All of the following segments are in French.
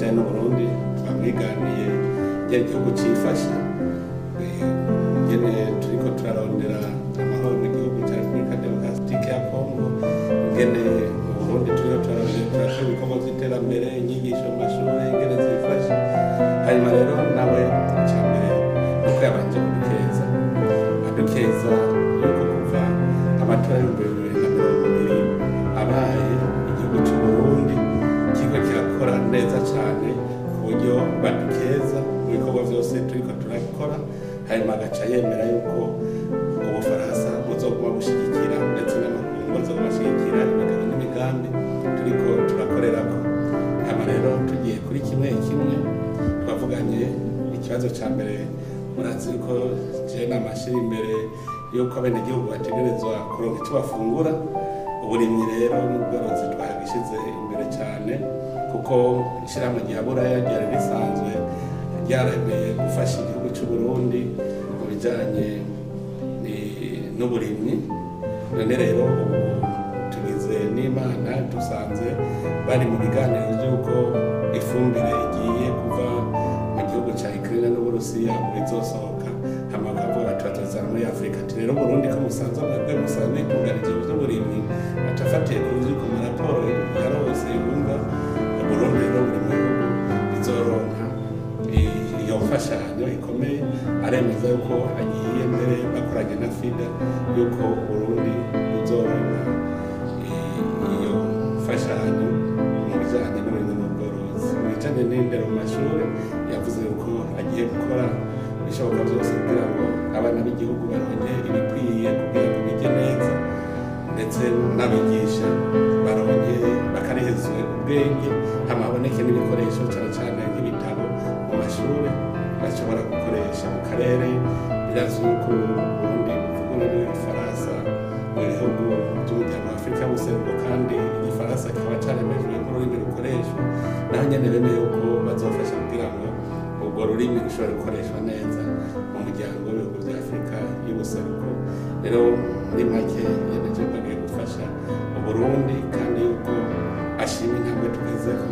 bijyanye n'Uburundi twamwiganiye igihe igihugu cyifashe ingene turiko turarondera amahoro mu gihugu cya Repubulika Demokarasitike ya Kongo, ingene mu Burundi turiko turakora ibikorwa by'iterambere, inyigisho mu mashuri ingene zifashe. Hanyuma rero nawe icya mbere nuko yabanje adukeza yuko kuva amatora y'ibihumbi 2020 abaye igihugu cy'u Burundi kiriko kirakora neza cyane ku buryo badukeza mu bikorwa byose turiko turakora. Hanyuma agaca yemera yuko Ubufaransa buzoguma bushyigikira ndetse n'amakungu azoguma ashyigikira imigabo n'imigambi turiko turakorerako. Hanyuma rero tugiye kuri kimwe twavuganye ikibazo cya mbere, murazi ko je namashyira imbere yuko abenegihugu bategerezwa kuronka icyo bafungura. Uburimyi rero n'ubworozi twabishyize imbere cyane, kuko ishyirahamwe rya Buraya ryari risanzwe ryaremeye gufasha igihugu cy'u Burundi mu bijyanye n'uburimyi. None rero ubu tugize n'Imana dusanze bari mu biganiro by'uko ifumbire igiye kuva mu gihugu cya Ukraine n'Uburusiya bizosohoka, hama bakavuga turatuzana muri Afurika. Ati rero Burundi ko musanze itunganije by'uburimyi atafatiye ku byo ku maraporo yarose yumva Burundi rero buri mu bihugu bizoronka iyo mfashanyo ikomeye. Aremeza yuko agiye mbere bakoranye na FIDA yuko Burundi buzoronka iyo mfashanyo mu bijyanye n'uburimyi n'ubworozi. Mu bijyanye n'indero mu mashuri yavuze yuko agiye gukora ibishoboka byose kugira ngo abana b'igihugu baronke ibikwiye kugira ngo bige neza, ndetse n'abigisha baronke bakarihezwe ubwenge, hama haboneke n'ibikoresho cyane cyane nk'ibitabo mu mashuri bashobora gukoresha mu karere. Birazwi yuko Burundi buvugana n'Igifaransa mu bihugu by'umuryango wa Afurika y'Ubuseruko, kandi Igifaransa kikaba cyaremejwe nk'ururimi rukoreshwa. Naho nyene bemeye yuko bazofasha kugira ngo urwo rurimi rushobora gukoreshwa neza mu muryango w'ibihugu bya Afurika y'Ubuseruko. Rero muri make yemeje ko agiye gufasha Uburundi, kandi yuko ashima intambwe tugezeho.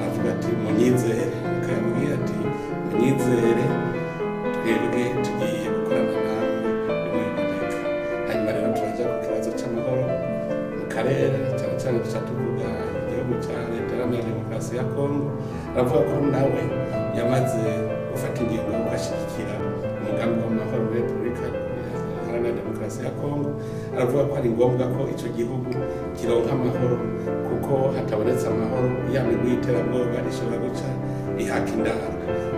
Avuga ati munyizere, akayabwira ati munyizere, twebwe tugiye gukorana namwe bimwe. Hanyuma rero turaja ku kibazo cy'amahoro mu karere, cyane cyane duca tuvuga igihugu cya Leta Iharanira Demokarasi ya Kongo. Aravuga ko nawe yamaze gufata ingingo yo gushyigikira umugambi w'amahoro muri Repubulika Iharanira Demokarasi ya Kongo. Aravuga ko ari ngombwa ko icyo gihugu kironka amahoro, kuko hatabonetse amahoro ya migwi y'iterabwoba ishobora guca ihaka indaro.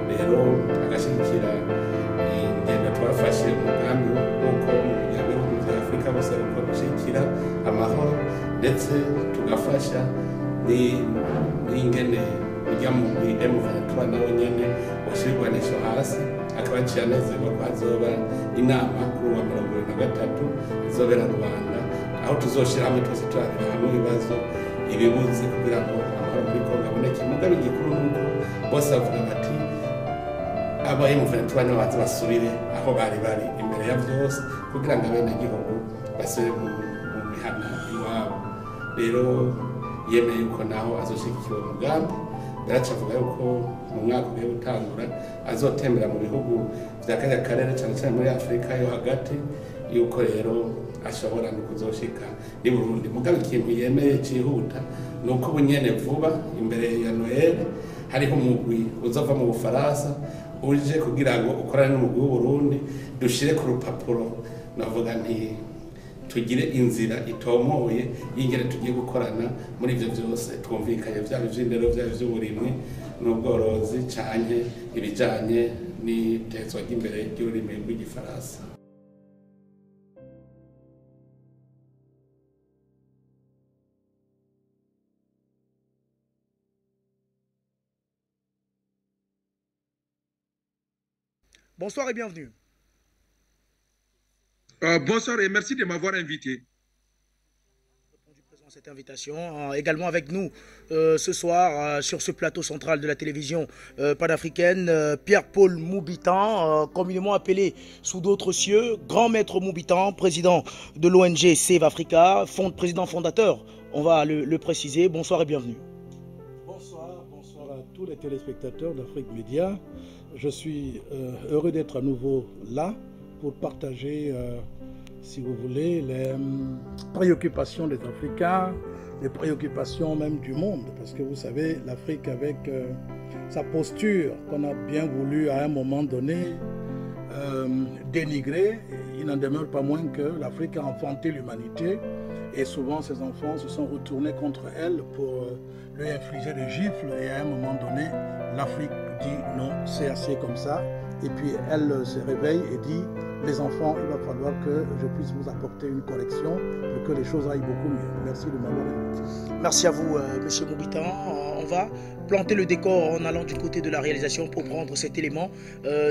Rero agashyigikira ingendo twafashe umugambi w'uko mu bihugu bya Afurika y'Ubuseruko gushyigikira amahoro, ndetse tugafasha n'ingene ujya mu M23 nawe nyene washyirwanisho hasi. Akaba aciye anezerwa ko hazoba inama kuri uwa 23 izobera Rwanda, aho tuzoshira hamwe twese turabira hamwe ibibazo ibibuzi kugira ngo amahoro muri Kongo aboneke. Mugabe igikuru nuko bose bavuga bati aba M23 nabo baza basubire aho bari imbere ya byose, kugira ngo abenegihugu basubire mu mihana iwabo. Rero yemeye yuko naho azoshigikira uwo mugambi. Baraca avuga yuko mu mwaka ugiye gutangura azotembera mu bihugu bya kariya karere, cyane cyane muri Afurika yo hagati, yuko rero ashobora no kuzoshika ni Burundi. Mugabe ikintu yemeye cyihuta nuko bunyene vuba imbere ya Noel hariho umugwi uzova mu Bufaransa uje kugira ngo ukorane n'umugwi w'u Burundi, dushire ku rupapuro. Navuga nti tugire inzira itomoye y'ingene tugiye gukorana muri ibyo byose twumvikanye, byaba iby'indero, byaba iby'uburimyi n'ubworozi, canke ibijanye n'itezwa ry'imbere ry'ururimi rw'Igifaransa. Bonsoir et bienvenue. Bonsoir et merci de m'avoir invité. Cette invitation, également avec nous ce soir sur ce plateau central de la télévision panafricaine, Pierre-Paul Moubitan, communément appelé sous d'autres cieux, Grand Maître Moubitan, président de l'ONG Save Africa, président fondateur, on va le préciser. Bonsoir et bienvenue. Bonsoir à tous les téléspectateurs d'Afrique Média. Je suis heureux d'être à nouveau là pour partager, si vous voulez, les préoccupations des Africains, les préoccupations même du monde. Parce que vous savez, l'Afrique avec sa posture qu'on a bien voulu à un moment donné dénigrer, il n'en demeure pas moins que l'Afrique a enfanté l'humanité et souvent ces enfants se sont retournés contre elle pour lui infliger des gifles et à un moment donné l'Afrique dit non, c'est assez comme ça et puis elle se réveille et dit les enfants, il va falloir que je puisse vous apporter une correction pour que les choses aillent beaucoup mieux. Merci de m'avoir invité. Merci à vous, Monsieur Moubitan. On va planter le décor en allant du côté de la réalisation pour prendre cet élément.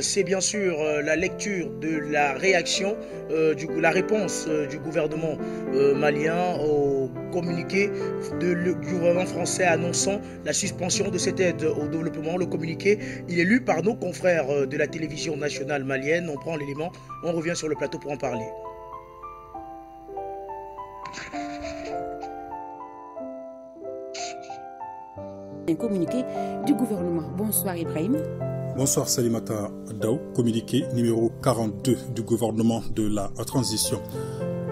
C'est bien sûr la lecture de la réaction, la réponse du gouvernement malien au communiqué du gouvernement français annonçant la suspension de cette aide au développement. Le communiqué, il est lu par nos confrères de la télévision nationale malienne. On prend l'élément, on revient sur le plateau pour en parler. Un communiqué du gouvernement. Bonsoir Ibrahim. Bonsoir Salimata Daou, communiqué numéro 42 du gouvernement de la transition.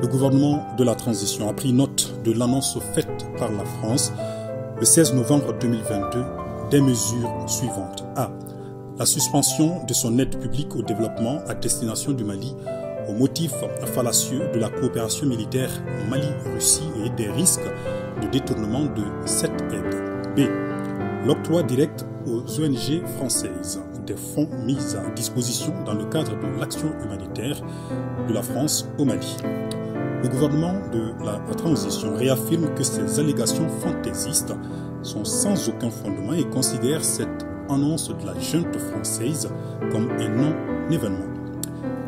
Le gouvernement de la transition a pris note de l'annonce faite par la France le 16 novembre 2022 des mesures suivantes. A. La suspension de son aide publique au développement à destination du Mali au motif fallacieux de la coopération militaire Mali-Russie et des risques de détournement de cette aide. B. L'octroi direct aux ONG françaises des fonds mis à disposition dans le cadre de l'action humanitaire de la France au Mali. Le gouvernement de la transition réaffirme que ces allégations fantaisistes sont sans aucun fondement et considère cette annonce de la junte française comme un non-événement.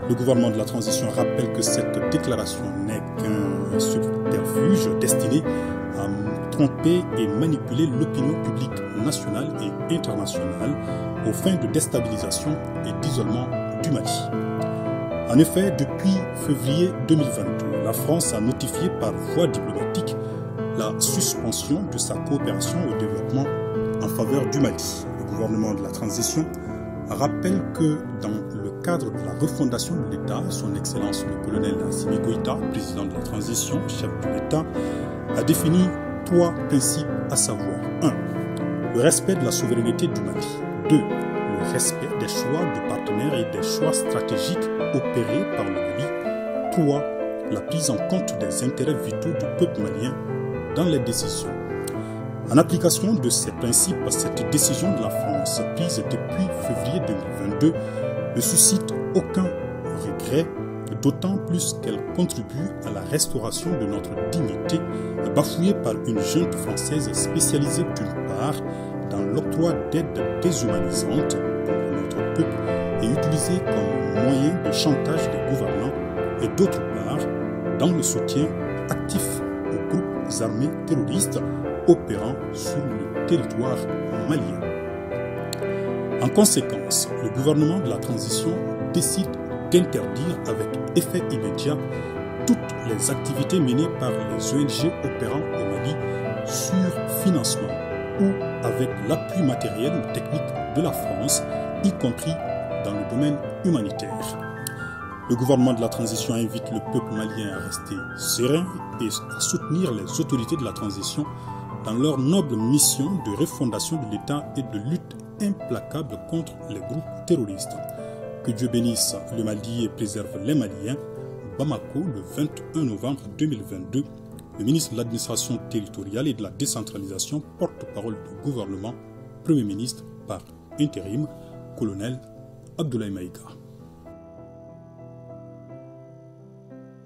Le gouvernement de la transition rappelle que cette déclaration n'est qu'un subterfuge destiné à tromper et manipuler l'opinion publique nationale et internationale aux fins de déstabilisation et d'isolement du Mali. En effet, depuis février 2022, la France a notifié par voie diplomatique la suspension de sa coopération au développement en faveur du Mali. Le gouvernement de la transition rappelle que dans le cadre de la refondation de l'État, son Excellence le colonel Assimi Goïta, président de la transition, chef de l'État, a défini 3 principes, à savoir 1. Le respect de la souveraineté du Mali. 2. Le respect des choix de partenaires et des choix stratégiques opérés par le Mali. 3. La prise en compte des intérêts vitaux du peuple malien dans les décisions. En application de ces principes, cette décision de la France, prise depuis février 2022, ne suscite aucun regret, d'autant plus qu'elle contribue à la restauration de notre dignité, bafouée par une junte française spécialisée d'une part dans l'octroi d'aides déshumanisantes pour notre peuple et utilisée comme moyen de chantage des gouvernants, et d'autre part dans le soutien actif aux groupes armés terroristes opérant sur le territoire malien. En conséquence, le gouvernement de la transition décide d'interdire avec effet immédiat toutes les activités menées par les ONG opérant au Mali sur financement ou avec l'appui matériel ou technique de la France, y compris dans le domaine humanitaire. Le gouvernement de la transition invite le peuple malien à rester serein et à soutenir les autorités de la transition dans leur noble mission de refondation de l'État et de lutte implacable contre les groupes terroristes. Que Dieu bénisse le Mali et préserve les Maliens. Bamako, le 21 novembre 2022, le ministre de l'administration territoriale et de la décentralisation, porte-parole du gouvernement, Premier ministre par intérim, colonel Abdoulaye Maïga.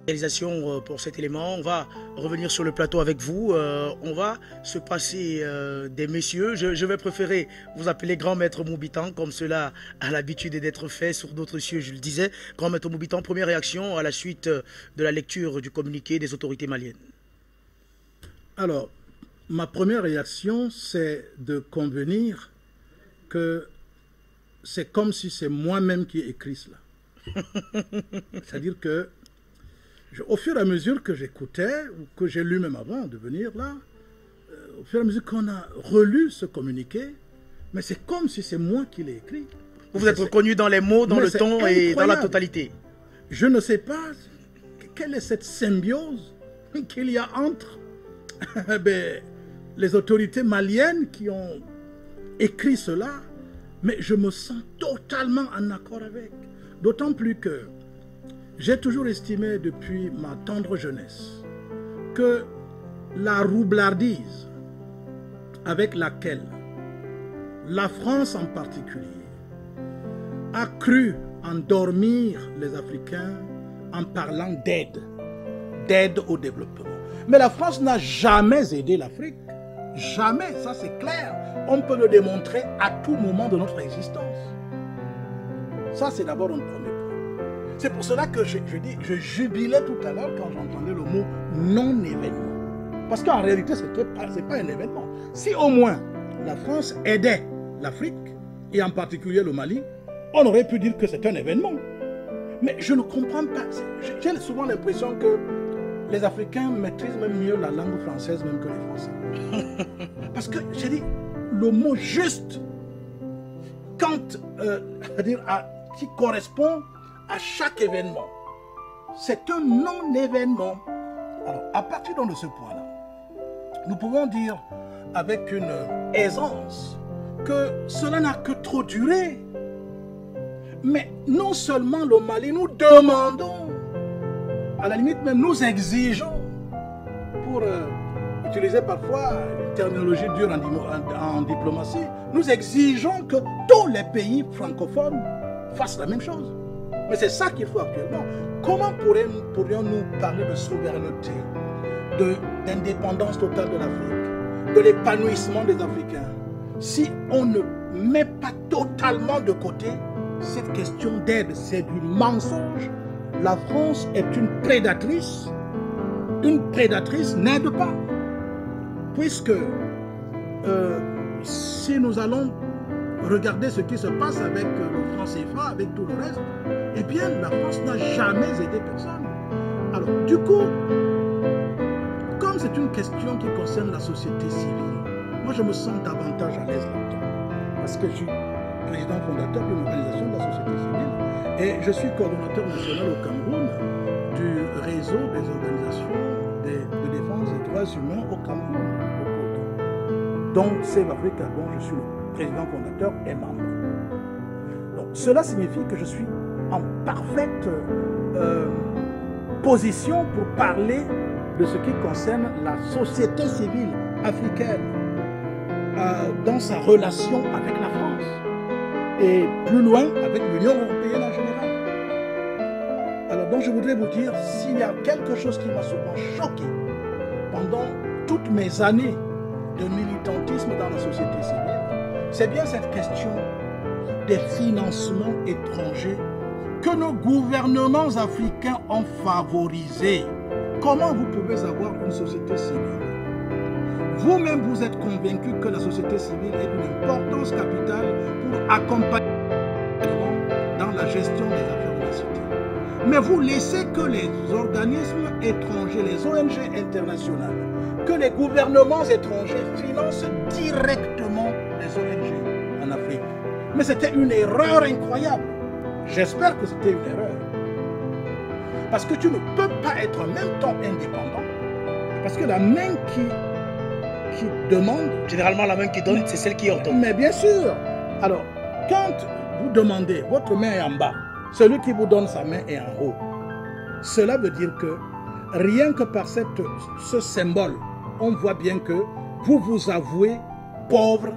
Réalisation pour cet élément. On va revenir sur le plateau avec vous. On va se passer des messieurs. Je vais préférer vous appeler Grand Maître Moubitan, comme cela a l'habitude d'être fait sur d'autres cieux, je le disais. Grand Maître Moubitan, première réaction à la suite de la lecture du communiqué des autorités maliennes. Alors, ma première réaction, c'est de convenir que c'est comme si c'est moi-même qui ai écrit cela. C'est-à-dire que au fur et à mesure que j'écoutais, ou que j'ai lu même avant de venir là, au fur et à mesure qu'on a relu ce communiqué, Mais c'est comme si c'est moi qui l'ai écrit. Vous êtes reconnu dans les mots, dans le ton et dans la totalité. Je ne sais pas quelle est cette symbiose qu'il y a entre les autorités maliennes qui ont écrit cela, mais je me sens totalement en accord avec. D'autant plus que j'ai toujours estimé depuis ma tendre jeunesse que la roublardise avec laquelle la France en particulier a cru endormir les Africains en parlant d'aide au développement. Mais la France n'a jamais aidé l'Afrique. Jamais, ça c'est clair. On peut le démontrer à tout moment de notre existence. Ça c'est d'abord un premier point. C'est pour cela que je jubilais tout à l'heure quand j'entendais le mot non-événement. Parce qu'en réalité, ce n'est pas un événement. Si au moins la France aidait l'Afrique, et en particulier le Mali, on aurait pu dire que c'est un événement. Mais je ne comprends pas. J'ai souvent l'impression que les Africains maîtrisent même mieux la langue française même que les Français. Parce que, j'ai dit, le mot juste, quand, qui correspond à chaque événement, c'est un non-événement. Alors, à partir de ce point-là, nous pouvons dire avec une aisance que cela n'a que trop duré. Mais non seulement le Mali, nous demandons, à la limite même nous exigeons, pour utiliser parfois une terminologie dure en diplomatie, nous exigeons que tous les pays francophones fassent la même chose. Mais c'est ça qu'il faut actuellement. Comment pourrions-nous parler de souveraineté, d'indépendance totale de l'Afrique, de l'épanouissement des Africains, si on ne met pas totalement de côté cette question d'aide? C'est du mensonge. La France est une prédatrice. Une prédatrice n'aide pas. Puisque si nous allons regarder ce qui se passe avec le franc CFA, avec tout le reste, eh bien la France n'a jamais aidé personne. Alors du coup, comme c'est une question qui concerne la société civile, moi je me sens davantage à l'aise là-dedans. Parce que je suis président fondateur d'une organisation de la société civile et je suis coordonnateur national au Cameroun du réseau des organisations de défense des droits humains au Cameroun, donc Save Africa, dont je suis le président fondateur et membre. Donc cela signifie que je suis en parfaite position pour parler de ce qui concerne la société civile africaine dans sa relation avec la France et plus loin avec l'Union européenne en général. Alors donc je voudrais vous dire, s'il y a quelque chose qui m'a souvent choqué pendant toutes mes années de militantisme dans la société civile, c'est bien cette question des financements étrangers que nos gouvernements africains ont favorisés. Comment vous pouvez avoir une société civile? Vous-même, vous êtes convaincu que la société civile est d'une importance capitale pour accompagner dans la gestion des affaires de la cité. Mais vous laissez que les organismes étrangers, les ONG internationales, que les gouvernements étrangers financent directement les ONG en Afrique. Mais c'était une erreur incroyable. J'espère que c'était une erreur. Parce que tu ne peux pas être en même temps indépendant. Parce que la main qui demande... Généralement, la main qui donne, c'est celle qui ordonne. Mais bien sûr. Alors, quand vous demandez, votre main est en bas, celui qui vous donne sa main est en haut. Cela veut dire que rien que par ce symbole, on voit bien que vous vous avouez pauvre,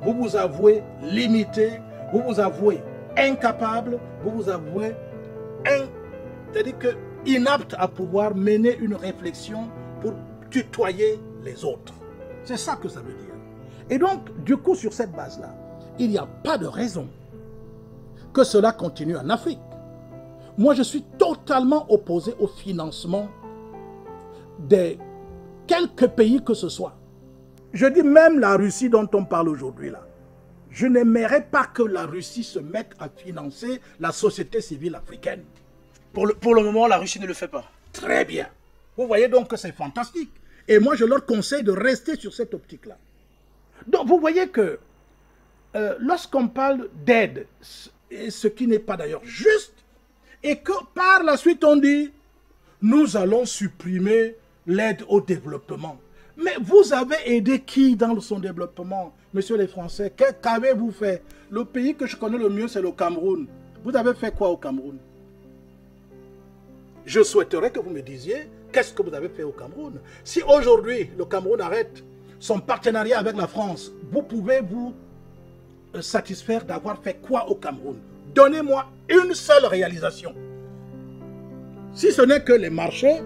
vous vous avouez limité, vous vous avouez incapable, vous vous avouez c'est-à-dire que inapte à pouvoir mener une réflexion pour tutoyer les autres. C'est ça que ça veut dire. Et donc, du coup, sur cette base-là, il n'y a pas de raison que cela continue en Afrique. Moi, je suis totalement opposé au financement de quelques pays que ce soit. Je dis même la Russie dont on parle aujourd'hui là. Je n'aimerais pas que la Russie se mette à financer la société civile africaine. Pour le moment, la Russie ne le fait pas. Très bien. Vous voyez donc que c'est fantastique. Et moi, je leur conseille de rester sur cette optique-là. Donc, vous voyez que lorsqu'on parle d'aide, ce qui n'est pas d'ailleurs juste, et que par la suite on dit, nous allons supprimer l'aide au développement. Mais vous avez aidé qui dans son développement, messieurs les Français? Qu'avez-vous fait? Le pays que je connais le mieux, c'est le Cameroun. Vous avez fait quoi au Cameroun? Je souhaiterais que vous me disiez, qu'est-ce que vous avez fait au Cameroun? Si aujourd'hui, le Cameroun arrête son partenariat avec la France, vous pouvez vous satisfaire d'avoir fait quoi au Cameroun? Donnez-moi une seule réalisation. Si ce n'est que les marchés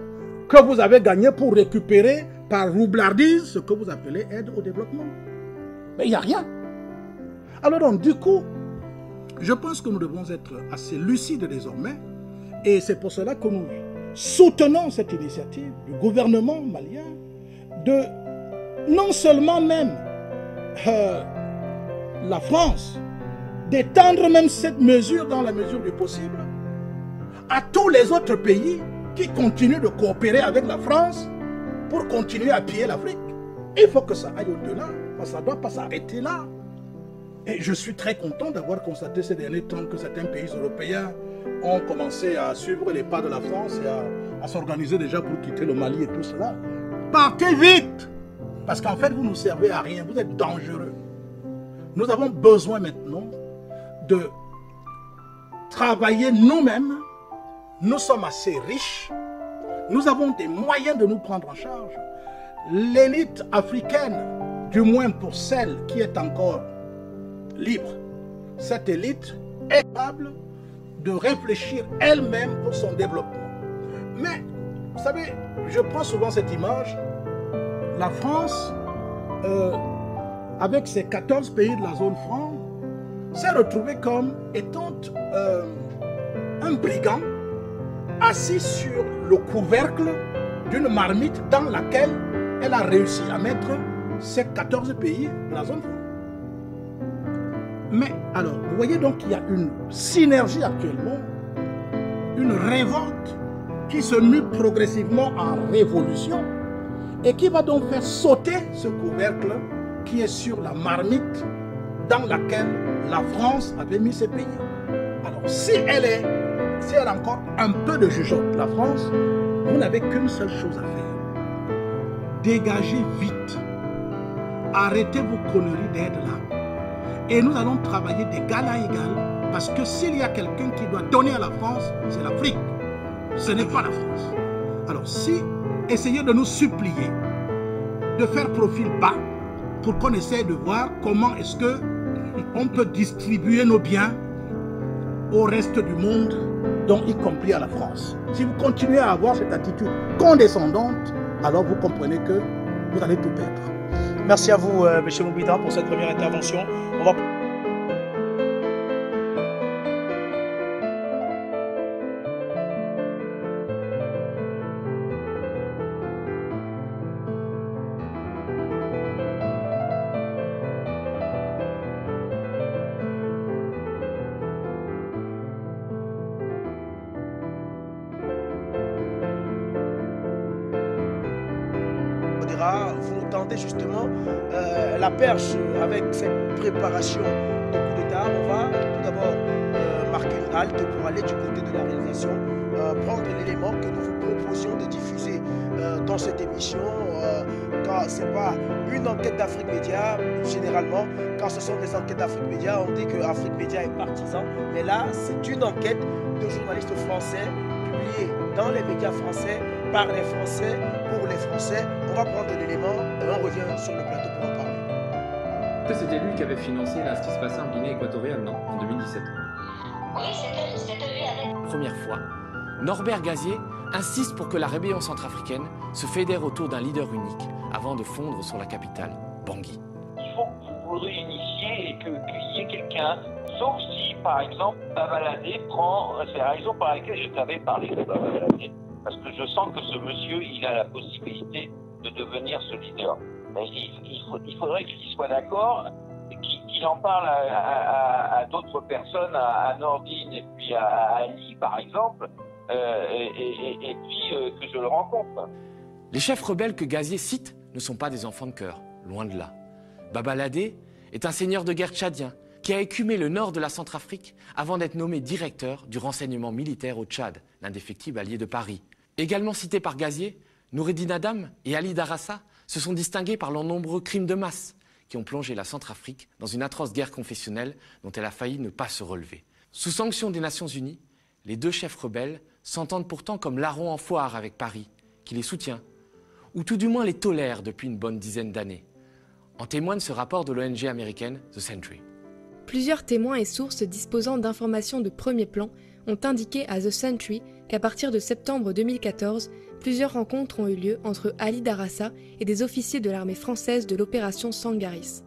que vous avez gagnés pour récupérer par roublardise ce que vous appelez aide au développement. Mais il n'y a rien. Alors donc, du coup, je pense que nous devons être assez lucides désormais, et c'est pour cela que nous soutenons cette initiative du gouvernement malien de non seulement même la France, d'étendre même cette mesure dans la mesure du possible à tous les autres pays qui continuent de coopérer avec la France pour continuer à piller l'Afrique. Il faut que ça aille au-delà, ça ne doit pas s'arrêter là. Et je suis très content d'avoir constaté ces derniers temps que certains pays européens ont commencé à suivre les pas de la France et à s'organiser déjà pour quitter le Mali et tout cela. Partez vite! Parce qu'en fait, vous ne nous servez à rien, vous êtes dangereux. Nous avons besoin maintenant de travailler nous-mêmes. Nous sommes assez riches. Nous avons des moyens de nous prendre en charge. L'élite africaine, du moins pour celle qui est encore libre, cette élite est capable de réfléchir elle-même pour son développement. Mais, vous savez, je prends souvent cette image. La France, avec ses 14 pays de la zone franc, s'est retrouvée comme étant un brigand assis sur le couvercle d'une marmite dans laquelle elle a réussi à mettre ces 14 pays de la zone franc. Mais alors, vous voyez donc qu'il y a une synergie actuellement, une révolte qui se mue progressivement en révolution et qui va donc faire sauter ce couvercle qui est sur la marmite dans laquelle la France avait mis ses pays. Alors, si elle a encore un peu de jugeote, la France, vous n'avez qu'une seule chose à faire. Dégagez vite. Arrêtez vos conneries d'aide là. Et nous allons travailler d'égal à égal, parce que s'il y a quelqu'un qui doit donner à la France, c'est l'Afrique. Ce n'est pas la France. Alors si, essayez de nous supplier, de faire profil bas, pour qu'on essaie de voir comment est-ce que on peut distribuer nos biens au reste du monde, donc y compris à la France. Si vous continuez à avoir cette attitude condescendante, alors vous comprenez que vous allez tout perdre. Merci à vous, M. Moubitan, pour cette première intervention. On va... Vous tentez justement la perche avec cette préparation de coup d'État. On va tout d'abord marquer une halte pour aller du côté de la réalisation, prendre l'élément que nous vous proposions de diffuser dans cette émission. Quand ce n'est pas une enquête d'Afrique Média, généralement, quand ce sont des enquêtes d'Afrique Média, on dit que Afrique Média est partisan. Mais là, c'est une enquête de journalistes français publiée dans les médias français, par les Français, pour les Français. On va prendre l'élément et on revient sur le plateau pour en parler. C'était lui qui avait financé là, ce qui se passait en Guinée équatoriale, non? En 2017. Oui, c'était lui avec... Première fois, Norbert Gazier insiste pour que la rébellion centrafricaine se fédère autour d'un leader unique avant de fondre sur la capitale, Bangui. Il faut que vous vous réunissiez et qu'il y ait quelqu'un, sauf si, par exemple, Babaladé prend... C'est la raison par laquelle je t'avais parlé de Babaladé. Parce que je sens que ce monsieur, il a la possibilité de devenir ce leader. Mais il faudrait qu'il soit d'accord, qu'il en parle à d'autres personnes, à Nordine et puis à Ali, par exemple, et puis que je le rencontre. Les chefs rebelles que Gazier cite ne sont pas des enfants de cœur, loin de là. Babaladé est un seigneur de guerre tchadien qui a écumé le nord de la Centrafrique avant d'être nommé directeur du renseignement militaire au Tchad, l'indéfectible allié de Paris. Également cité par Gazier, Noureddin Adam et Ali Darassa se sont distingués par leurs nombreux crimes de masse qui ont plongé la Centrafrique dans une atroce guerre confessionnelle dont elle a failli ne pas se relever. Sous sanction des Nations Unies, les deux chefs rebelles s'entendent pourtant comme larrons en foire avec Paris, qui les soutient, ou tout du moins les tolère depuis une bonne dizaine d'années. En témoigne ce rapport de l'ONG américaine The Sentry. Plusieurs témoins et sources disposant d'informations de premier plan ont indiqué à The Sentry qu'à partir de septembre 2014, plusieurs rencontres ont eu lieu entre Ali Darassa et des officiers de l'armée française de l'opération Sangaris.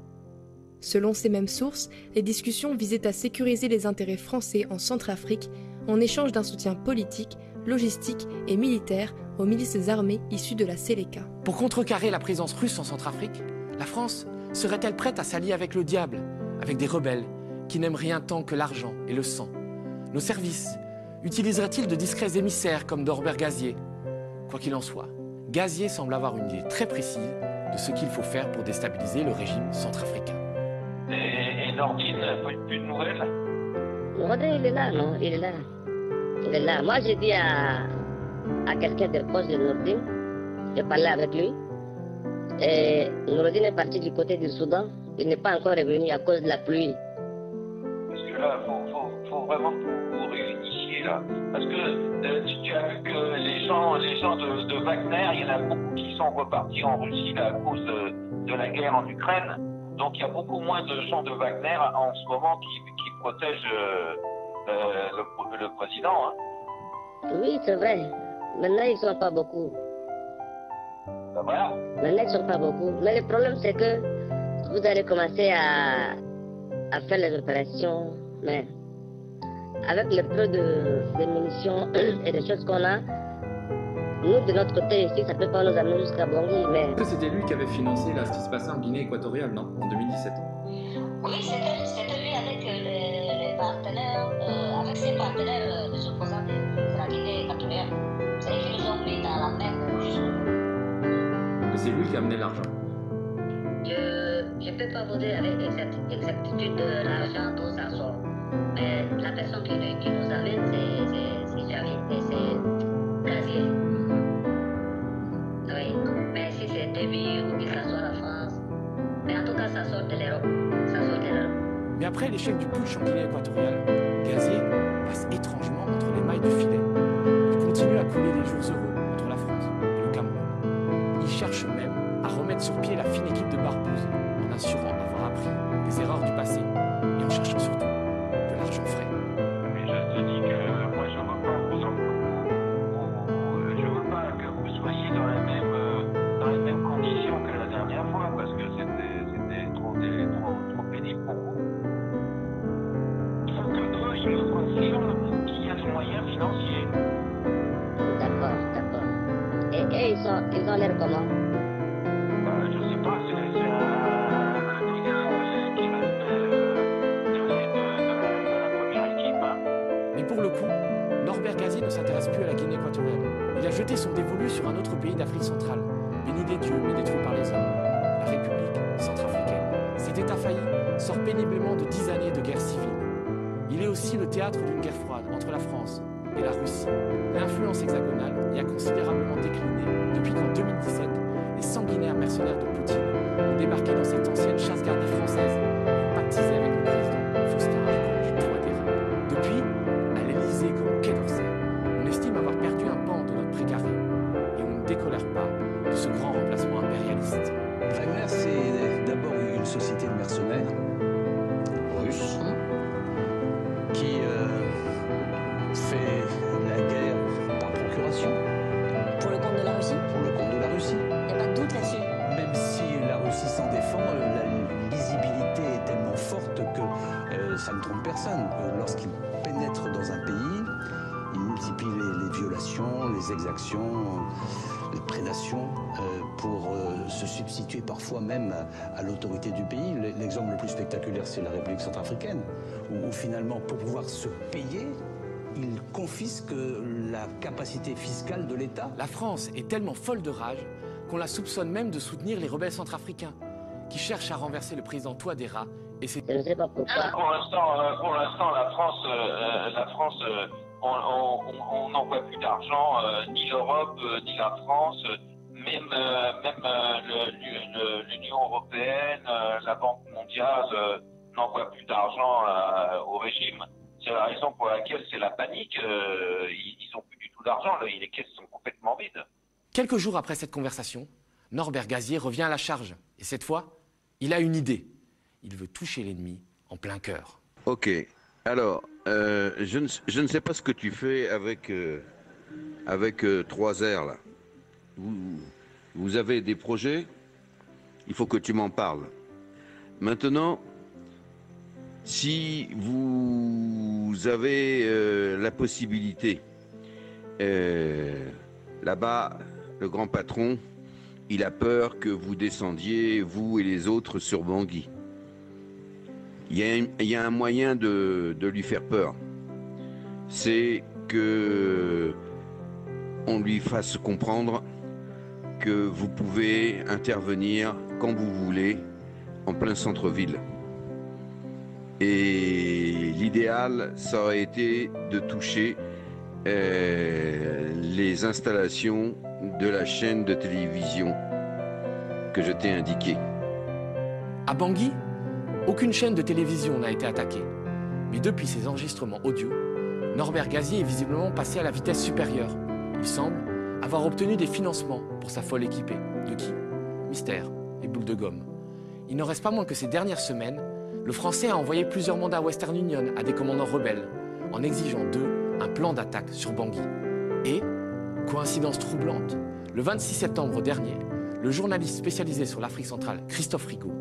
Selon ces mêmes sources, les discussions visaient à sécuriser les intérêts français en Centrafrique en échange d'un soutien politique, logistique et militaire aux milices armées issues de la Séléka. Pour contrecarrer la présence russe en Centrafrique, la France serait-elle prête à s'allier avec le diable, avec des rebelles qui n'aiment rien tant que l'argent et le sang? Nos services utiliseraient-ils de discrets émissaires comme Norbert Gazier? Quoi qu'il en soit, Gazier semble avoir une idée très précise de ce qu'il faut faire pour déstabiliser le régime centrafricain. Et Nordine, plus de nouvelles? Nordine, il est là, non? Il est là. Il est là. Moi, j'ai dit à quelqu'un de proche de Nordine, j'ai parlé avec lui, et Nordine est parti du côté du Soudan. Il n'est pas encore revenu à cause de la pluie. Parce que là, faut vraiment vous réunifier là. Parce que tu as vu que les gens de Wagner, il y en a beaucoup qui sont repartis en Russie là, à cause de la guerre en Ukraine. Donc il y a beaucoup moins de gens de Wagner en ce moment qui protègent le président. Hein. Oui, c'est vrai. Maintenant, ils ne sont pas beaucoup. Ben voilà. Maintenant, ils ne sont pas beaucoup. Mais le problème, c'est que vous allez commencer à faire les opérations, mais avec le peu de munitions et des choses qu'on a, nous, de notre côté ici, ça ne peut pas nous amener jusqu'à Bangui, mais... C'était lui qui avait financé là, ce qui se passait en Guinée équatoriale, non? En 2017. Oui, c'était lui avec les partenaires, avec ses partenaires, les opposants de la Guinée équatoriale. C'est eux qui nous ont mis dans la merde jusqu'au bout. Mais c'est lui qui a amené l'argent. Je ne peux pas vous dire avec exactitude de l'argent d'où ça sort. Mais la personne qui nous amène, c'est Javi et c'est Gazier. Oui, mais si c'est débit ou que ça sort en France, mais en tout cas ça sort de l'Europe. Ça sort de l'Europe. Mais après l'échec du putsch en Guinée équatoriale, Gazier passe étrangement entre les mailles du filet. Il continue à couler des jours heureux entre la France et le Cameroun. Il cherche même à remettre sur pied la fine équipe de Barbouze en assurant avoir appris des erreurs du passé et en cherchant surtout de l'argent frais. Mais je te dis que moi je veux pas que vous soyez dans les mêmes conditions que la dernière fois parce que c'était trop pénible pour vous. Il faut que eux ils nous confirment qu'il y a des moyens financiers. D'accord. Et ils ont l'air comment? Je sais pas, c'est un gars qui m'appelle de la première équipe. Hein. Mais pour le coup, Norbert Gazier ne s'intéresse plus à la Guinée équatoriale. Il a jeté son dévolu sur un autre pays d'Afrique centrale, béni des dieux mais détruit par les hommes, la République centrafricaine. Cet État failli sort péniblement de 10 années de guerre civile. Il est aussi le théâtre d'une guerre froide entre la France et la Russie. L'influence hexagonale y a considérablement décliné depuis qu'en 2017, les sanguinaires mercenaires de Poutine ont débarqué dans cette ancienne chasse gardée française et pactisé avec le président Faustin Archange Touadéra. Depuis, à l'Élysée comme au Quai d'Orsay, on estime avoir perdu un pan de notre précaré et on ne décolère pas de ce grand remplacement impérialiste. Wagner, c'est d'abord une société de mercenaires russes qui fait la guerre par procuration. Pour le compte de la Russie? Pour le compte de la Russie. Il n'y a pas de doute là-dessus. Même si la Russie s'en défend, la lisibilité est tellement forte que ça ne trompe personne. Lorsqu'il pénètre dans un pays, il multiplie les violations, les exactions, les prédations pour se substituer parfois même à l'autorité du pays. L'exemple le plus spectaculaire, c'est la République centrafricaine, où finalement, pour pouvoir se payer, il confisque la capacité fiscale de l'État. La France est tellement folle de rage qu'on la soupçonne même de soutenir les rebelles centrafricains, qui cherche à renverser le président Touadéra et ses... Je ne sais pas pourquoi. Pour l'instant, la France, on n'envoie plus d'argent, ni l'Europe, ni la France, même l'Union européenne, la Banque mondiale n'envoie plus d'argent au régime. C'est la raison pour laquelle c'est la panique. Ils n'ont plus du tout d'argent, les caisses sont complètement vides. Quelques jours après cette conversation, Norbert Gazier revient à la charge. Et cette fois, il a une idée. Il veut toucher l'ennemi en plein cœur. Ok. Alors, je ne sais pas ce que tu fais avec 3R, là. Vous avez des projets? Il faut que tu m'en parles. Maintenant, si vous avez la possibilité, là-bas, le grand patron, il a peur que vous descendiez, vous et les autres, sur Bangui. Il y a un moyen de lui faire peur. C'est que on lui fasse comprendre que vous pouvez intervenir quand vous voulez en plein centre-ville. Et l'idéal, ça aurait été de toucher les installations de la chaîne de télévision que je t'ai indiquée. À Bangui, aucune chaîne de télévision n'a été attaquée. Mais depuis ces enregistrements audio, Norbert Gazier est visiblement passé à la vitesse supérieure. Il semble avoir obtenu des financements pour sa folle équipée. De qui? Mystère et boule de gomme. Il n'en reste pas moins que ces dernières semaines, le Français a envoyé plusieurs mandats Western Union à des commandants rebelles, en exigeant d'eux un plan d'attaque sur Bangui. Et, coïncidence troublante, le 26 septembre dernier, le journaliste spécialisé sur l'Afrique centrale, Christophe Rigaud,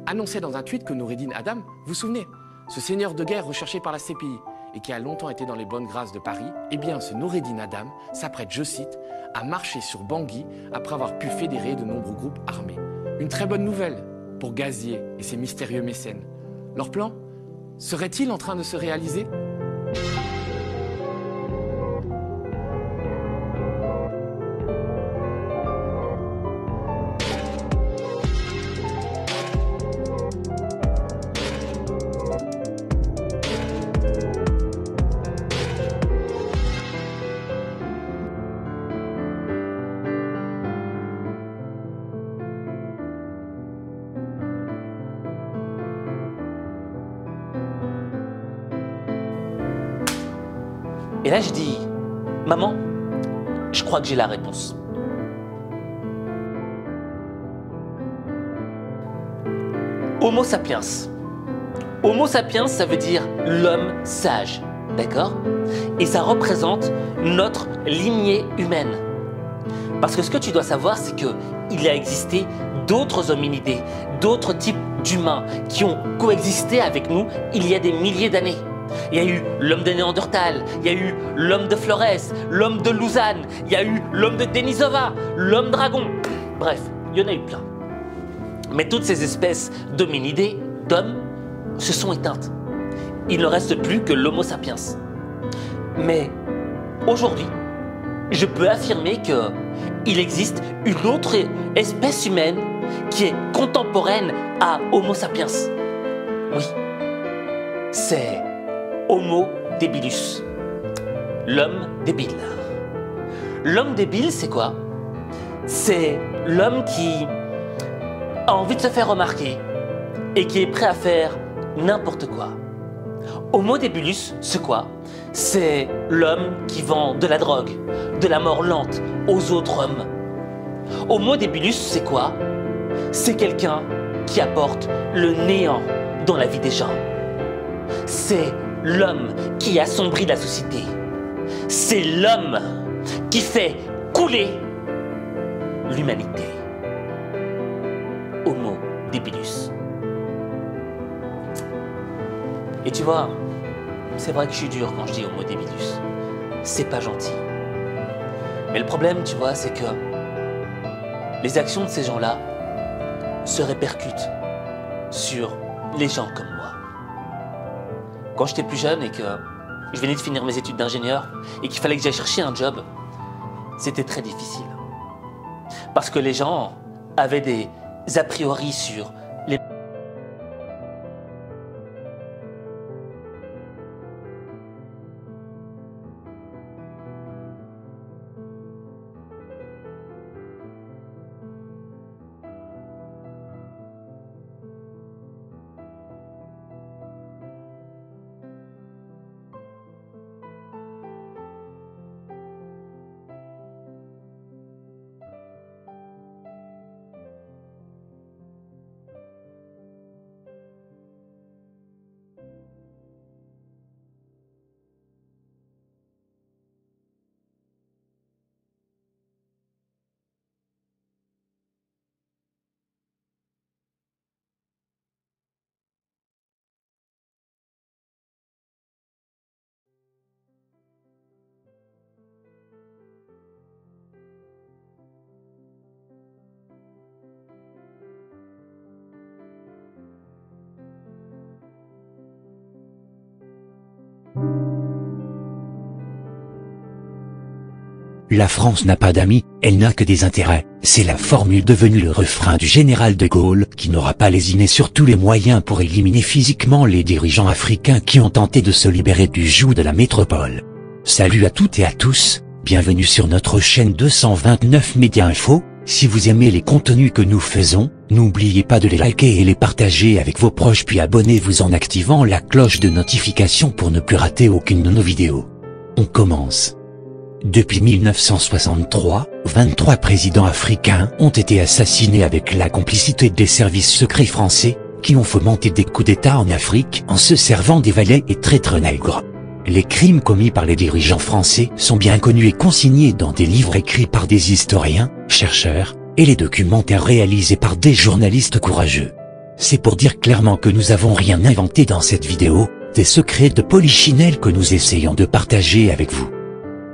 annonçait dans un tweet que Noureddin Adam, vous vous souvenez, ce seigneur de guerre recherché par la CPI et qui a longtemps été dans les bonnes grâces de Paris, eh bien ce Noureddin Adam s'apprête, je cite, à marcher sur Bangui après avoir pu fédérer de nombreux groupes armés. Une très bonne nouvelle pour Gazier et ses mystérieux mécènes. Leur plan serait-il en train de se réaliser ? Et là, je dis, maman, je crois que j'ai la réponse. Homo sapiens. Homo sapiens, ça veut dire l'homme sage, d'accord? Et ça représente notre lignée humaine. Parce que ce que tu dois savoir, c'est qu'il a existé d'autres hominidés, d'autres types d'humains qui ont coexisté avec nous il y a des milliers d'années. Il y a eu l'homme de Néandertal, il y a eu l'homme de Flores, l'homme de Lausanne, il y a eu l'homme de Denisova, l'homme dragon. Bref, il y en a eu plein. Mais toutes ces espèces d'hominidés, d'hommes, se sont éteintes. Il ne reste plus que l'Homo sapiens. Mais aujourd'hui, je peux affirmer qu'il existe une autre espèce humaine qui est contemporaine à Homo sapiens. Oui, c'est Homo débilus, l'homme débile. L'homme débile, c'est quoi? C'est l'homme qui a envie de se faire remarquer et qui est prêt à faire n'importe quoi. Homo débilus, c'est quoi? C'est l'homme qui vend de la drogue, de la mort lente aux autres hommes. Homo débilus, c'est quoi? C'est quelqu'un qui apporte le néant dans la vie des gens. C'est l'homme qui assombrit la société. C'est l'homme qui fait couler l'humanité. Homo débilus. Et tu vois, c'est vrai que je suis dur quand je dis Homo débilus. C'est pas gentil. Mais le problème, tu vois, c'est que les actions de ces gens-là se répercutent sur les gens comme moi. Quand j'étais plus jeune et que je venais de finir mes études d'ingénieur et qu'il fallait que j'aille chercher un job, c'était très difficile. Parce que les gens avaient des a priori sur La France n'a pas d'amis, elle n'a que des intérêts. C'est la formule devenue le refrain du général de Gaulle, qui n'aura pas lésiné sur tous les moyens pour éliminer physiquement les dirigeants africains qui ont tenté de se libérer du joug de la métropole. Salut à toutes et à tous, bienvenue sur notre chaîne 229 Média Info. Si vous aimez les contenus que nous faisons, n'oubliez pas de les liker et les partager avec vos proches, puis abonnez-vous en activant la cloche de notification pour ne plus rater aucune de nos vidéos. On commence. Depuis 1963, 23 présidents africains ont été assassinés avec la complicité des services secrets français, qui ont fomenté des coups d'État en Afrique en se servant des valets et traîtres nègres. Les crimes commis par les dirigeants français sont bien connus et consignés dans des livres écrits par des historiens, chercheurs, et les documentaires réalisés par des journalistes courageux. C'est pour dire clairement que nous n'avons rien inventé dans cette vidéo, des secrets de Polichinelle que nous essayons de partager avec vous.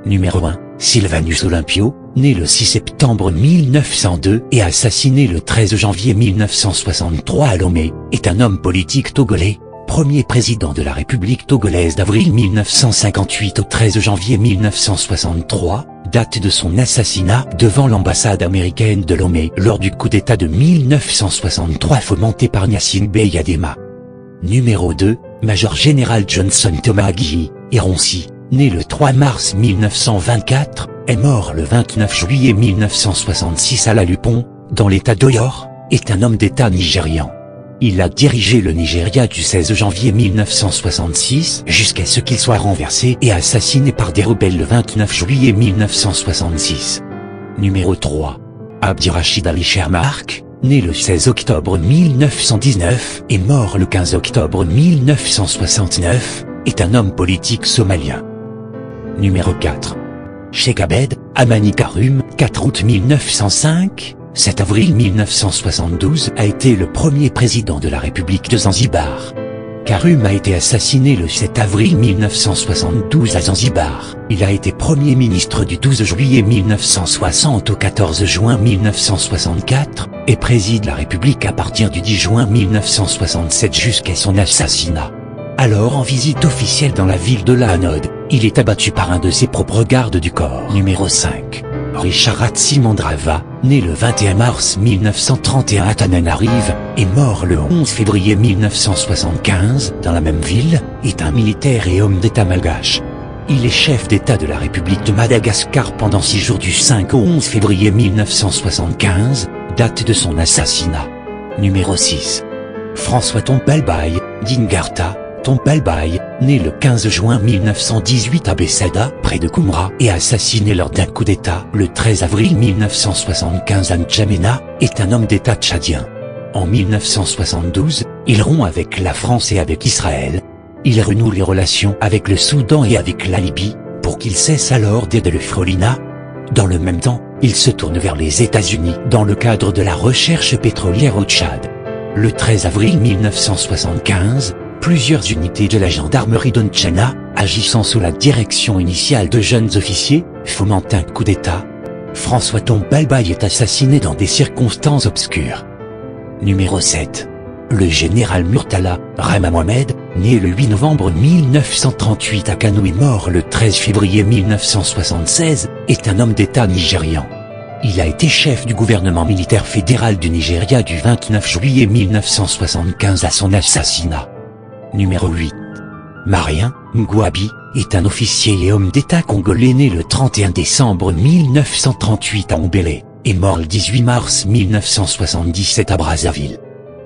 Numéro 1, Sylvanus Olympio, né le 6 septembre 1902 et assassiné le 13 janvier 1963 à Lomé, est un homme politique togolais, premier président de la République togolaise d'avril 1958 au 13 janvier 1963, date de son assassinat devant l'ambassade américaine de Lomé lors du coup d'État de 1963 fomenté par Gnassingbé Bey Adema. Numéro 2, Major Général Johnson Thomas Aguiyi, Ironsi, né le 3 mars 1924, est mort le 29 juillet 1966 à La Lupon, dans l'état d'Oyor, est un homme d'État nigérian. Il a dirigé le Nigeria du 16 janvier 1966 jusqu'à ce qu'il soit renversé et assassiné par des rebelles le 29 juillet 1966. Numéro 3. Abdirachid Ali Shermark, né le 16 octobre 1919 et mort le 15 octobre 1969, est un homme politique somalien. Numéro 4. Cheikh Abed Amani Karum, 4 août 1905, 7 avril 1972 a été le premier président de la République de Zanzibar. Karum a été assassiné le 7 avril 1972 à Zanzibar. Il a été Premier ministre du 12 juillet 1960 au 14 juin 1964, et préside la République à partir du 10 juin 1967 jusqu'à son assassinat. Alors en visite officielle dans la ville de Lahanod, il est abattu par un de ses propres gardes du corps. Numéro 5. Richard Hatsimandrava, né le 21 mars 1931 à Tananarive, et mort le 11 février 1975 dans la même ville, est un militaire et homme d'État malgache. Il est chef d'État de la République de Madagascar pendant 6 jours du 5 au 11 février 1975, date de son assassinat. Numéro 6. François Tompalbaye, Dingarta, Tompalbaye, né le 15 juin 1918 à Bessada, près de Koumra, et assassiné lors d'un coup d'État le 13 avril 1975 à N'Djamena, est un homme d'État tchadien. En 1972, il rompt avec la France et avec Israël. Il renoue les relations avec le Soudan et avec la Libye, pour qu'il cesse alors d'aider le Frolina. Dans le même temps, il se tourne vers les États-Unis dans le cadre de la recherche pétrolière au Tchad. Le 13 avril 1975, plusieurs unités de la gendarmerie de N'Tchana, agissant sous la direction initiale de jeunes officiers, fomentent un coup d'État. François Tompalbaye est assassiné dans des circonstances obscures. Numéro 7. Le général Murtala Rama Mohamed, né le 8 novembre 1938 à Kano et mort le 13 février 1976, est un homme d'État nigérian. Il a été chef du gouvernement militaire fédéral du Nigeria du 29 juillet 1975 à son assassinat. Numéro 8. Marien Ngouabi est un officier et homme d'État congolais né le 31 décembre 1938 à Mbélé et mort le 18 mars 1977 à Brazzaville.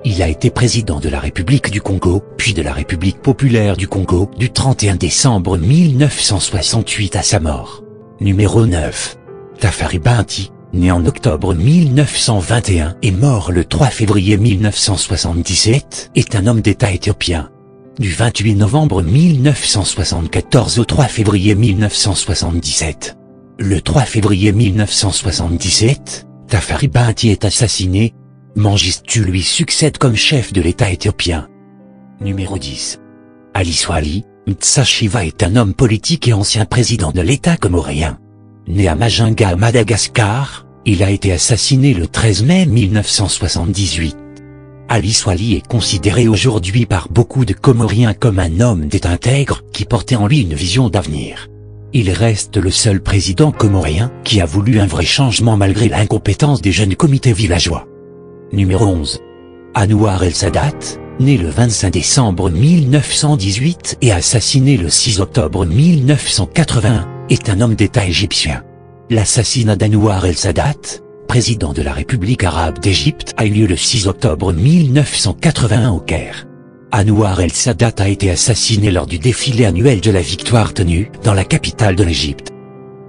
Il a été président de la République du Congo, puis de la République populaire du Congo du 31 décembre 1968 à sa mort. Numéro 9. Tafari Binti, né en octobre 1921 et mort le 3 février 1977, est un homme d'État éthiopien. Du 28 novembre 1974 au 3 février 1977. Le 3 février 1977, Tafari Binti est assassiné. Mengistu lui succède comme chef de l'État éthiopien. Numéro 10. Ali Swali Mtsashiva est un homme politique et ancien président de l'État comorien. Né à Majinga à Madagascar, il a été assassiné le 13 mai 1978. Ali Swali est considéré aujourd'hui par beaucoup de Comoriens comme un homme d'État intègre qui portait en lui une vision d'avenir. Il reste le seul président comorien qui a voulu un vrai changement malgré l'incompétence des jeunes comités villageois. Numéro 11. Anouar El-Sadat, né le 25 décembre 1918 et assassiné le 6 octobre 1981, est un homme d'État égyptien. L'assassinat d'Anouar El-Sadat, président de la République arabe d'Égypte, a eu lieu le 6 octobre 1981 au Caire. Anouar El-Sadat a été assassiné lors du défilé annuel de la victoire tenu dans la capitale de l'Égypte.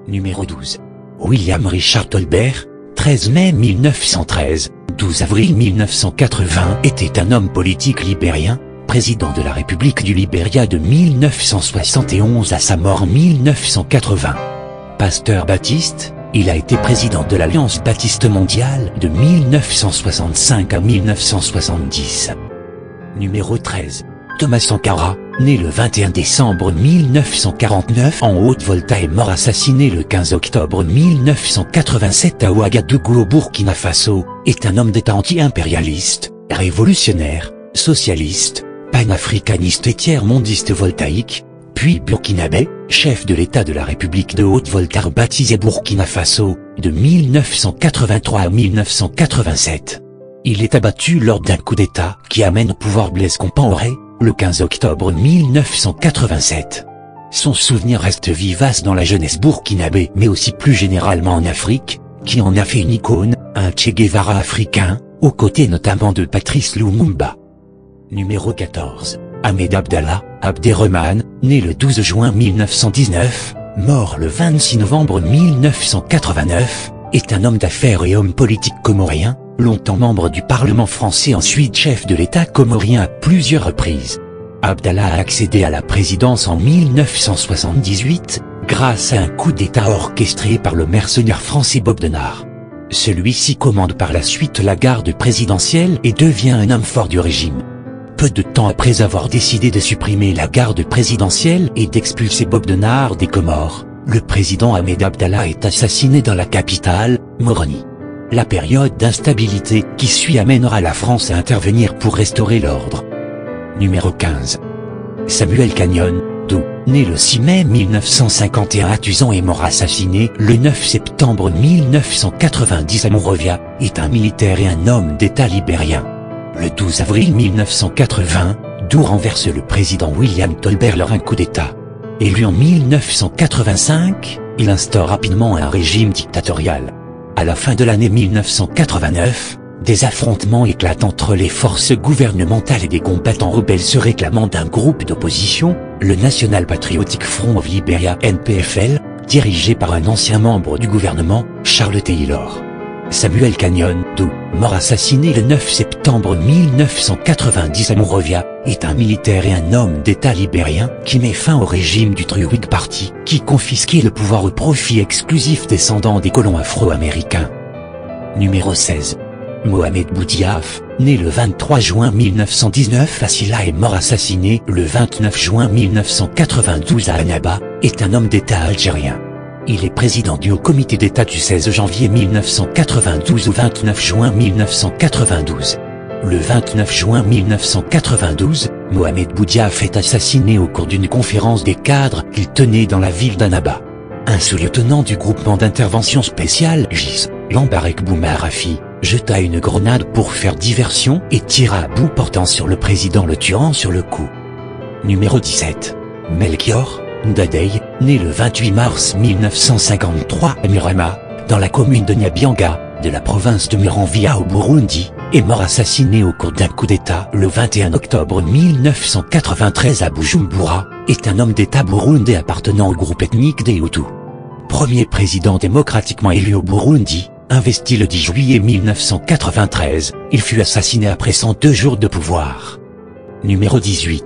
Numéro 12. William Richard Tolbert, 13 mai 1913, 12 avril 1980, était un homme politique libérien, président de la République du Libéria de 1971 à sa mort en 1980. Pasteur baptiste, il a été président de l'Alliance baptiste mondiale de 1965 à 1970. Numéro 13. Thomas Sankara, né le 21 décembre 1949 en Haute-Volta et mort assassiné le 15 octobre 1987 à Ouagadougou au Burkina Faso, est un homme d'État anti-impérialiste, révolutionnaire, socialiste, panafricaniste et tiers-mondiste voltaïque, puis burkinabé, chef de l'État de la République de Haute-Volta baptisé Burkina Faso, de 1983 à 1987. Il est abattu lors d'un coup d'État qui amène au pouvoir Blaise Compaoré, le 15 octobre 1987. Son souvenir reste vivace dans la jeunesse burkinabé mais aussi plus généralement en Afrique, qui en a fait une icône, un Che Guevara africain, aux côtés notamment de Patrice Lumumba. Numéro 14. Ahmed Abdallah Abderrahmane, né le 12 juin 1919, mort le 26 novembre 1989, est un homme d'affaires et homme politique comorien, longtemps membre du Parlement français ensuite chef de l'État comorien à plusieurs reprises. Abdallah a accédé à la présidence en 1978, grâce à un coup d'État orchestré par le mercenaire français Bob Denard. Celui-ci commande par la suite la garde présidentielle et devient un homme fort du régime. Peu de temps après avoir décidé de supprimer la garde présidentielle et d'expulser Bob Denard des Comores, le président Ahmed Abdallah est assassiné dans la capitale, Moroni. La période d'instabilité qui suit amènera la France à intervenir pour restaurer l'ordre. Numéro 15. Samuel Canyon, né le 6 mai 1951 à Tuzan et mort assassiné le 9 septembre 1990 à Monrovia, est un militaire et un homme d'État libérien. Le 12 avril 1980, Doux renverse le président William Tolbert lors d'un coup d'État. Élu en 1985, il instaure rapidement un régime dictatorial. À la fin de l'année 1989, des affrontements éclatent entre les forces gouvernementales et des combattants rebelles se réclamant d'un groupe d'opposition, le National Patriotic Front of Liberia (NPFL), dirigé par un ancien membre du gouvernement, Charles Taylor. Samuel Canyon, mort assassiné le 9 septembre 1990 à Monrovia, est un militaire et un homme d'État libérien qui met fin au régime du True Whig Party, qui confisquait le pouvoir au profit exclusif descendants des colons afro-américains. Numéro 16. Mohamed Boudiaf, né le 23 juin 1919 à Silla et mort assassiné le 29 juin 1992 à Annaba, est un homme d'État algérien. Il est président du Haut Comité d'État du 16 janvier 1992 au 29 juin 1992. Le 29 juin 1992, Mohamed Boudiaf est assassiné au cours d'une conférence des cadres qu'il tenait dans la ville d'Annaba. Un sous-lieutenant du groupement d'intervention spéciale GIS Lambarek Boumarafi jeta une grenade pour faire diversion et tira à bout portant sur le président le tuant sur le coup. Numéro 17. Melchior Ndadaye, né le 28 mars 1953 à Murama, dans la commune de Nyabyanga, de la province de Muramvya au Burundi, est mort assassiné au cours d'un coup d'État le 21 octobre 1993 à Bujumbura, est un homme d'État burundais appartenant au groupe ethnique des Hutus. Premier président démocratiquement élu au Burundi, investi le 10 juillet 1993, il fut assassiné après 102 jours de pouvoir. Numéro 18.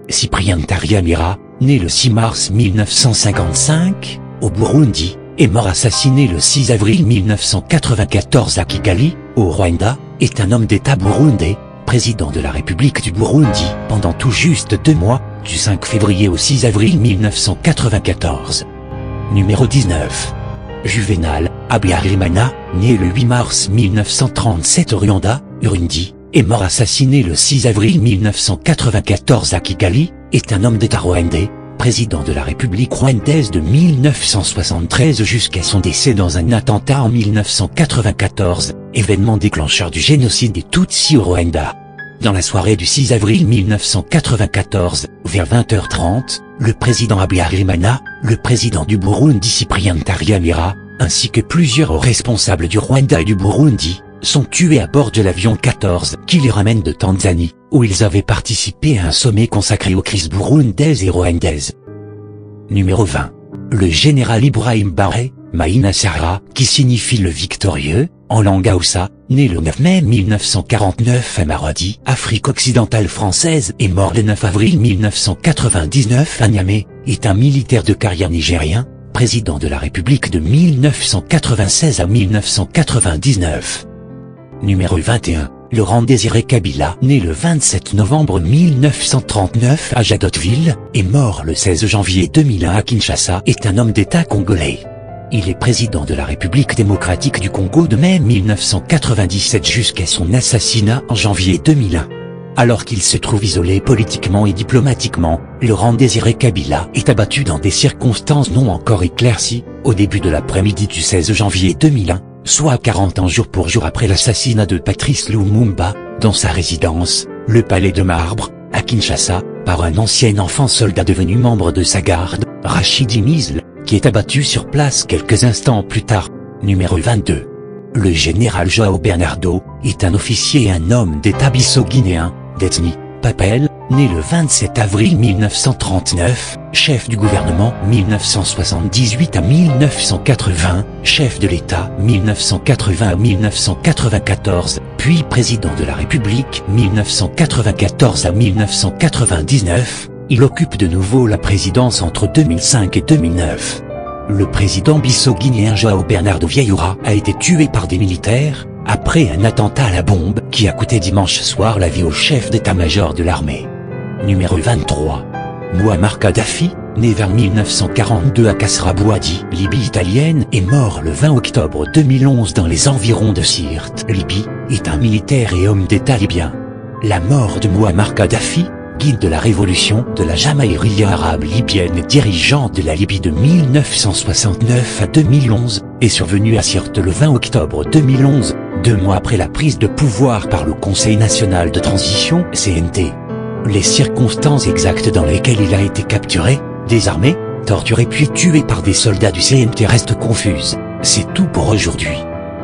Cyprien Ntaryamira, né le 6 mars 1955, au Burundi, est mort assassiné le 6 avril 1994 à Kigali, au Rwanda, est un homme d'État burundais, président de la République du Burundi pendant tout juste 2 mois, du 5 février au 6 avril 1994. Numéro 19. Juvenal Habyarimana, né le 8 mars 1937 au Rwanda, Burundi, est mort assassiné le 6 avril 1994 à Kigali, est un homme d'État rwandais, président de la République rwandaise de 1973 jusqu'à son décès dans un attentat en 1994, événement déclencheur du génocide des Tutsis au Rwanda. Dans la soirée du 6 avril 1994, vers 20h30, le président Habyarimana, le président du Burundi Cyprien Ntaryamira, ainsi que plusieurs responsables du Rwanda et du Burundi, sont tués à bord de l'avion 14 qui les ramène de Tanzanie, où ils avaient participé à un sommet consacré aux crises burundaises et rwandaises. Numéro 20. Le général Ibrahim Baré, Maïna Sarra, qui signifie le victorieux, en langue Hausa, né le 9 mai 1949 à Maradi, Afrique occidentale française, et mort le 9 avril 1999 à Niamey, est un militaire de carrière nigérien, président de la République de 1996 à 1999. Numéro 21. Laurent Désiré Kabila, né le 27 novembre 1939 à Jadotville, et mort le 16 janvier 2001 à Kinshasa, est un homme d'État congolais. Il est président de la République démocratique du Congo de mai 1997 jusqu'à son assassinat en janvier 2001. Alors qu'il se trouve isolé politiquement et diplomatiquement, Laurent Désiré Kabila est abattu dans des circonstances non encore éclaircies, au début de l'après-midi du 16 janvier 2001, soit 40 ans jour pour jour après l'assassinat de Patrice Lumumba, dans sa résidence, le Palais de Marbre, à Kinshasa, par un ancien enfant soldat devenu membre de sa garde, Rachidi Misl, qui est abattu sur place quelques instants plus tard. Numéro 22. Le général João Bernardo, est un officier et un homme d'État bisso-guinéen, d'ethnie Papel, né le 27 avril 1939, chef du gouvernement 1978 à 1980, chef de l'État 1980 à 1994, puis président de la République 1994 à 1999, il occupe de nouveau la présidence entre 2005 et 2009. Le président bisso-guinéen João Bernardo Vieira a été tué par des militaires, après un attentat à la bombe qui a coûté dimanche soir la vie au chef d'état-major de l'armée. Numéro 23. Muammar Kadhafi, né vers 1942 à Kasra Bouadi, Libye italienne, et mort le 20 octobre 2011 dans les environs de Sirte, Libye, est un militaire et homme d'État libyen. La mort de Muammar Kadhafi, guide de la révolution de la Jamaïria arabe libyenne et dirigeant de la Libye de 1969 à 2011, est survenue à Sirte le 20 octobre 2011, 2 mois après la prise de pouvoir par le Conseil national de transition, CNT. Les circonstances exactes dans lesquelles il a été capturé, désarmé, torturé puis tué par des soldats du CNT restent confuses. C'est tout pour aujourd'hui.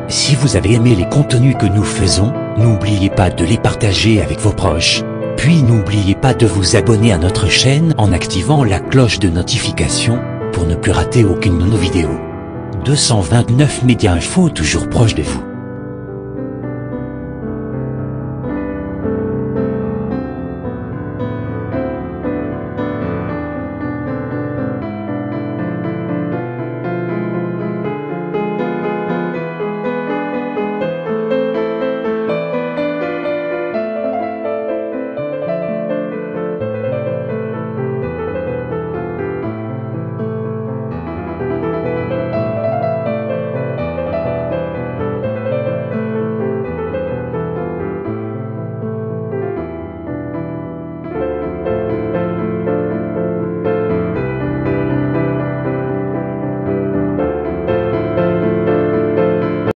Si vous avez aimé les contenus que nous faisons, n'oubliez pas de les partager avec vos proches. Puis n'oubliez pas de vous abonner à notre chaîne en activant la cloche de notification, pour ne plus rater aucune de nos vidéos. 229 Média Info toujours proche de vous.